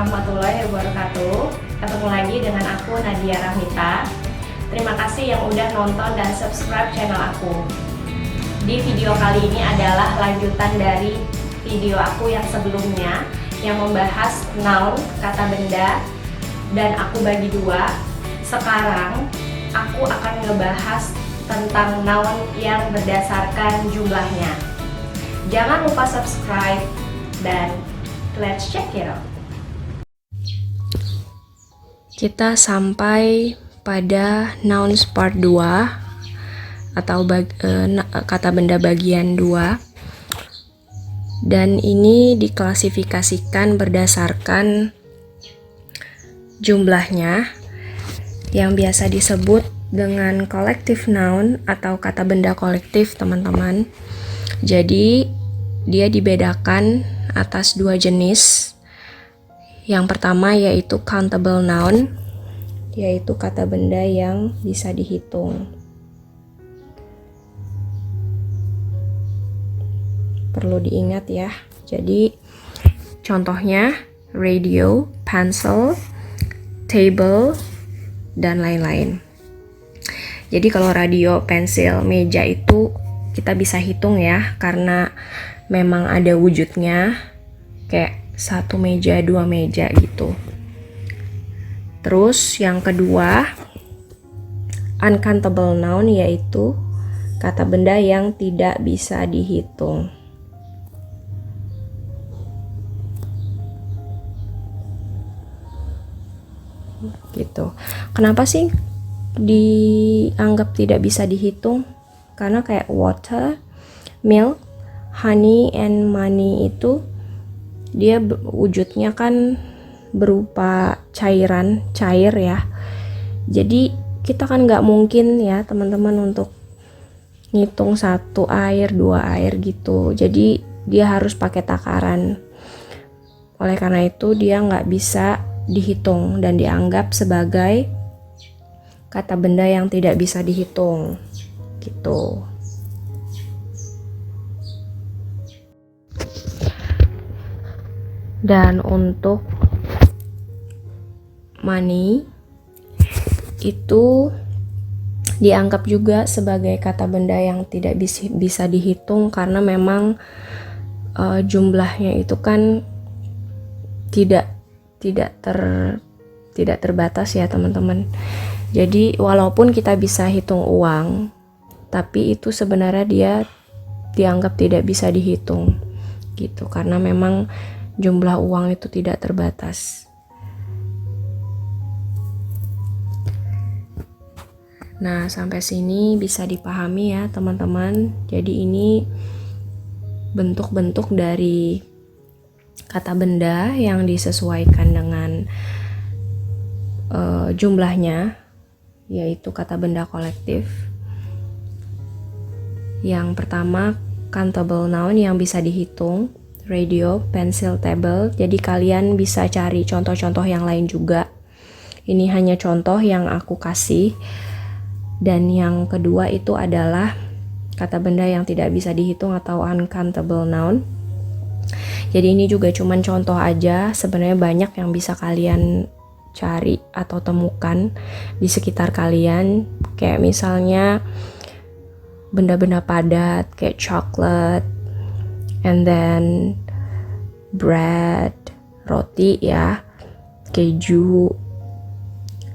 warahmatullahi wabarakatuh. Ketemu lagi dengan aku Nadia Rahmita. Terima kasih yang udah nonton dan subscribe channel aku. Di video kali ini adalah lanjutan dari video aku yang sebelumnya yang membahas noun, kata benda, dan aku bagi dua. Sekarang aku akan ngebahas tentang noun yang berdasarkan jumlahnya. Jangan lupa subscribe dan let's check it out. Kita sampai pada nouns part 2 atau kata benda bagian 2, dan ini diklasifikasikan berdasarkan jumlahnya yang biasa disebut dengan collective noun atau kata benda kolektif, teman-teman. Jadi dia dibedakan atas dua jenis. Yang pertama yaitu countable noun, yaitu kata benda yang bisa dihitung. Perlu diingat ya. Jadi contohnya radio, pencil, table, dan lain-lain. Jadi kalau radio, pensil, meja itu kita bisa hitung ya, karena memang ada wujudnya kayak satu meja, dua meja gitu. Terus yang kedua, uncountable noun, yaitu kata benda yang tidak bisa dihitung. Gitu. Kenapa sih dianggap tidak bisa dihitung? Karena kayak water, milk, honey, and money itu dia wujudnya kan berupa cairan, cair ya. Jadi kita kan nggak mungkin ya teman-teman untuk ngitung satu air, dua air gitu. Jadi dia harus pakai takaran. Oleh karena itu dia nggak bisa dihitung dan dianggap sebagai kata benda yang tidak bisa dihitung gitu. Dan untuk money itu dianggap juga sebagai kata benda yang tidak bisa dihitung karena memang jumlahnya itu kan tidak terbatas ya teman-teman. Jadi walaupun kita bisa hitung uang, tapi itu sebenarnya dia dianggap tidak bisa dihitung gitu, karena memang jumlah uang itu tidak terbatas. Nah, sampai sini bisa dipahami ya teman-teman. Jadi ini bentuk-bentuk dari kata benda yang disesuaikan dengan jumlahnya, yaitu kata benda kolektif. Yang pertama, countable noun yang bisa dihitung, radio, pencil, table. Jadi kalian bisa cari contoh-contoh yang lain juga. Ini hanya contoh yang aku kasih. Dan yang kedua itu adalah kata benda yang tidak bisa dihitung atau uncountable noun. Jadi ini juga cuman contoh aja, sebenarnya banyak yang bisa kalian cari atau temukan di sekitar kalian. Kayak misalnya benda-benda padat kayak chocolate, and then bread, roti ya, keju,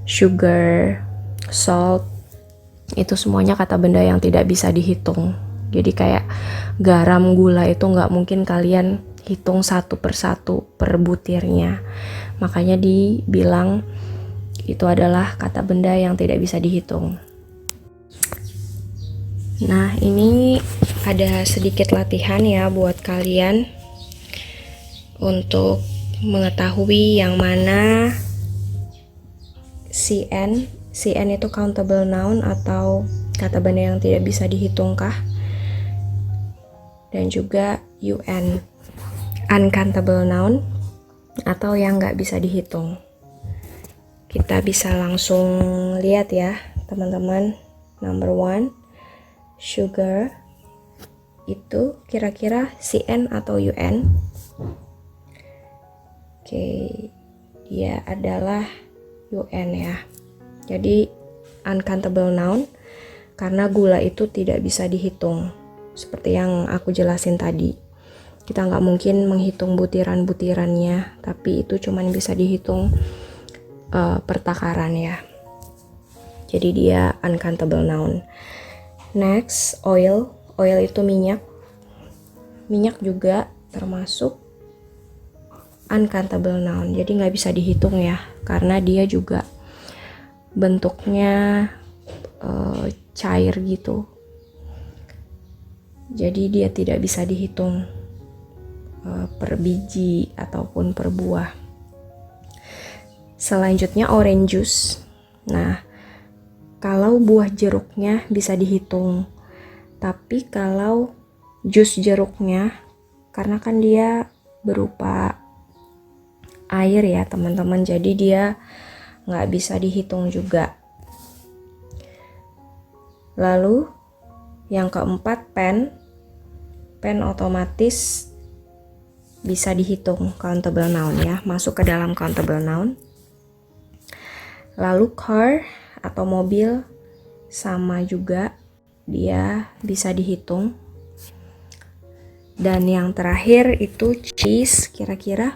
sugar, salt. Itu semuanya kata benda yang tidak bisa dihitung. Jadi kayak garam, gula itu nggak mungkin kalian hitung satu persatu per butirnya. Makanya dibilang itu adalah kata benda yang tidak bisa dihitung. Nah, ini ada sedikit latihan ya buat kalian untuk mengetahui yang mana CN itu countable noun atau kata benda yang tidak bisa dihitung kah? Dan juga UN, uncountable noun atau yang nggak bisa dihitung. Kita bisa langsung lihat ya teman-teman. Number 1, sugar itu kira-kira CN atau UN? Oke, dia adalah UN ya. Jadi uncountable noun karena gula itu tidak bisa dihitung. Seperti yang aku jelasin tadi. Kita nggak mungkin menghitung butiran-butirannya, tapi itu cuman bisa dihitung per takaran ya. Jadi dia uncountable noun. Next, oil. Oil itu minyak. Minyak juga termasuk uncountable noun. Jadi nggak bisa dihitung ya, karena dia juga bentuknya cair gitu. Jadi dia tidak bisa dihitung per biji ataupun per buah. Selanjutnya orange juice. Nah, kalau buah jeruknya bisa dihitung, tapi kalau jus jeruknya, karena kan dia berupa air ya teman-teman, jadi dia nggak bisa dihitung juga. Lalu yang keempat pen otomatis bisa dihitung, countable noun ya, masuk ke dalam countable noun. Lalu car atau mobil sama juga, dia bisa dihitung. Dan yang terakhir itu cheese, kira-kira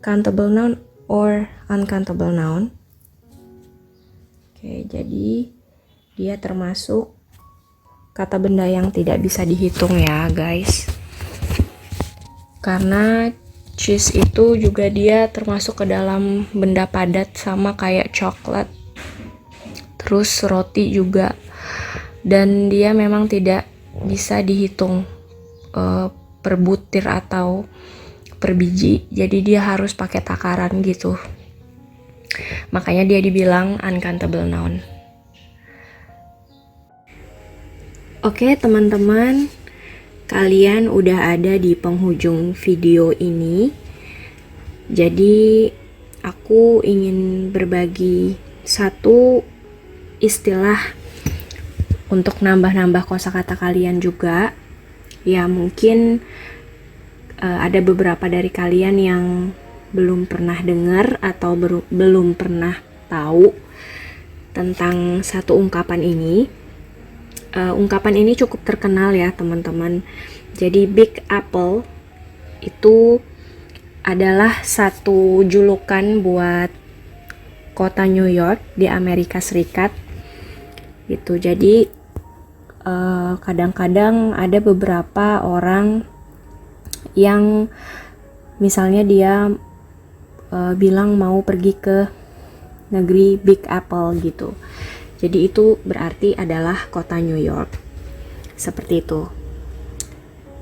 countable noun or uncountable noun. Oke, jadi dia termasuk kata benda yang tidak bisa dihitung ya guys. Karena cheese itu juga dia termasuk ke dalam benda padat sama kayak coklat, terus roti juga, dan dia memang tidak bisa dihitung per butir atau per biji, jadi dia harus pakai takaran gitu, makanya dia dibilang uncountable noun. Oke teman-teman, kalian udah ada di penghujung video ini. Jadi aku ingin berbagi satu istilah untuk nambah-nambah kosakata kalian juga. Ya mungkin ada beberapa dari kalian yang belum pernah dengar atau belum pernah tahu tentang satu ungkapan ini. Ungkapan ini cukup terkenal ya teman-teman. Jadi Big Apple itu adalah satu julukan buat kota New York di Amerika Serikat gitu. Jadi kadang-kadang ada beberapa orang yang misalnya dia bilang mau pergi ke negeri Big Apple gitu. Jadi itu berarti adalah kota New York. Seperti itu.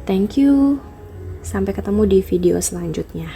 Thank you. Sampai ketemu di video selanjutnya.